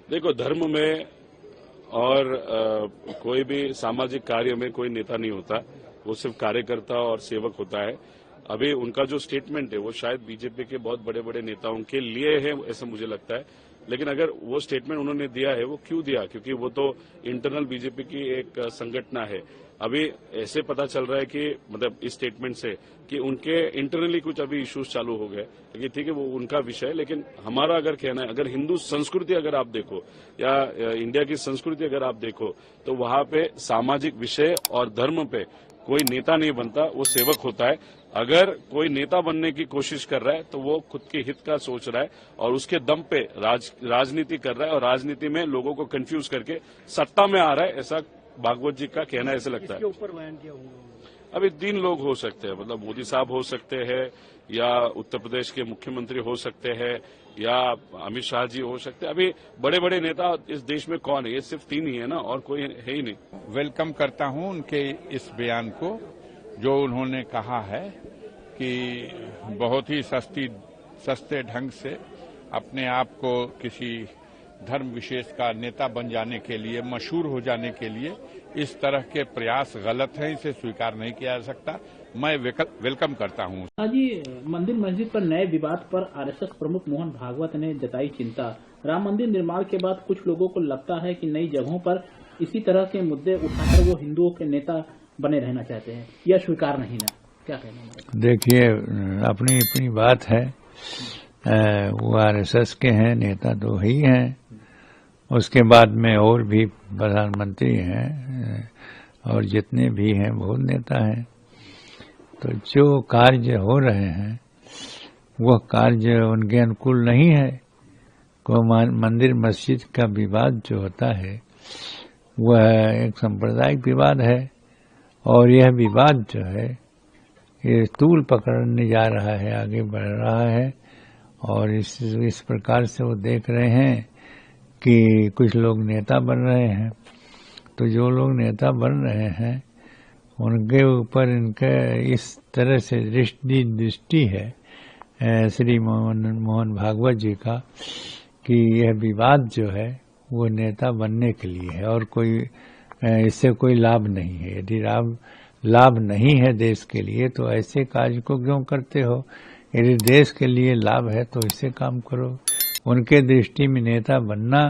देखो, धर्म में और कोई भी सामाजिक कार्य में कोई नेता नहीं होता, वो सिर्फ कार्यकर्ता और सेवक होता है। अभी उनका जो स्टेटमेंट है वो शायद बीजेपी के बहुत बड़े बड़े नेताओं के लिए है, ऐसा मुझे लगता है। लेकिन अगर वो स्टेटमेंट उन्होंने दिया है, वो क्यों दिया? क्योंकि वो तो इंटरनल बीजेपी की एक संगठना है। अभी ऐसे पता चल रहा है कि मतलब इस स्टेटमेंट से कि उनके इंटरनली कुछ अभी इश्यूज चालू हो गए। लेकिन ठीक है, वो उनका विषय है। लेकिन हमारा अगर कहना है, अगर हिंदू संस्कृति अगर आप देखो या इंडिया की संस्कृति अगर आप देखो, तो वहां पे सामाजिक विषय और धर्म पे कोई नेता नहीं बनता, वो सेवक होता है। अगर कोई नेता बनने की कोशिश कर रहा है तो वो खुद के हित का सोच रहा है और उसके दम पे राजनीति कर रहा है, और राजनीति में लोगों को कंफ्यूज करके सत्ता में आ रहा है, ऐसा भागवत जी का कहना ऐसे लगता है। इसके ऊपर बयान किया हुआ? अभी 3 लोग हो सकते हैं, मतलब मोदी साहब हो सकते हैं, या उत्तर प्रदेश के मुख्यमंत्री हो सकते हैं, या अमित शाह जी हो सकते हैं। अभी बड़े बड़े नेता इस देश में कौन है? ये सिर्फ 3 ही है ना, और कोई है ही नहीं। वेलकम करता हूं उनके इस बयान को, जो उन्होंने कहा है कि बहुत ही सस्ते ढंग से अपने आप को किसी धर्म विशेष का नेता बन जाने के लिए, मशहूर हो जाने के लिए इस तरह के प्रयास गलत है, इसे स्वीकार नहीं किया जा सकता। मैं वेलकम करता हूं। आज मंदिर मस्जिद पर नए विवाद पर आरएसएस प्रमुख मोहन भागवत ने जताई चिंता। राम मंदिर निर्माण के बाद कुछ लोगों को लगता है कि नई जगहों पर इसी तरह के मुद्दे उठाकर वो हिंदुओं के नेता बने रहना चाहते हैं, यह स्वीकार नहीं ना? क्या कहना है? देखिए, अपनी अपनी बात है। वो आरएसएस के हैं, नेता तो ही हैं। उसके बाद में और भी प्रधानमंत्री हैं और जितने भी हैं बहुत नेता हैं। तो जो कार्य हो रहे हैं वह कार्य उनके अनुकूल नहीं है। को मंदिर मस्जिद का विवाद जो होता है वह एक सांप्रदायिक विवाद है, और यह विवाद जो है ये तूल पकड़ने जा रहा है, आगे बढ़ रहा है। और इस प्रकार से वो देख रहे हैं कि कुछ लोग नेता बन रहे हैं। तो जो लोग नेता बन रहे हैं उनके ऊपर इनके इस तरह से दृष्टि है श्री मोहन भागवत जी का, कि यह विवाद जो है वो नेता बनने के लिए है, और कोई इससे कोई लाभ नहीं है। यदि लाभ नहीं है देश के लिए तो ऐसे कार्य को क्यों करते हो? यदि देश के लिए लाभ है तो इससे काम करो। उनके दृष्टि में नेता बनना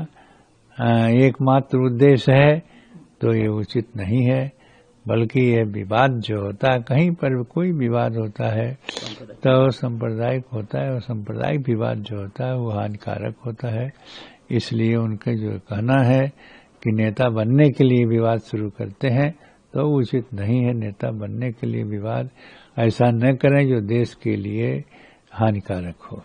एकमात्र उद्देश्य है, तो ये उचित नहीं है। बल्कि ये विवाद जो होता है, कहीं पर कोई विवाद होता है तो सांप्रदायिक होता है, और सांप्रदायिक विवाद जो होता है वो हानिकारक होता है। इसलिए उनका जो कहना है कि नेता बनने के लिए विवाद शुरू करते हैं, तो उचित नहीं है। नेता बनने के लिए विवाद ऐसा न करें जो देश के लिए हानिकारक हो।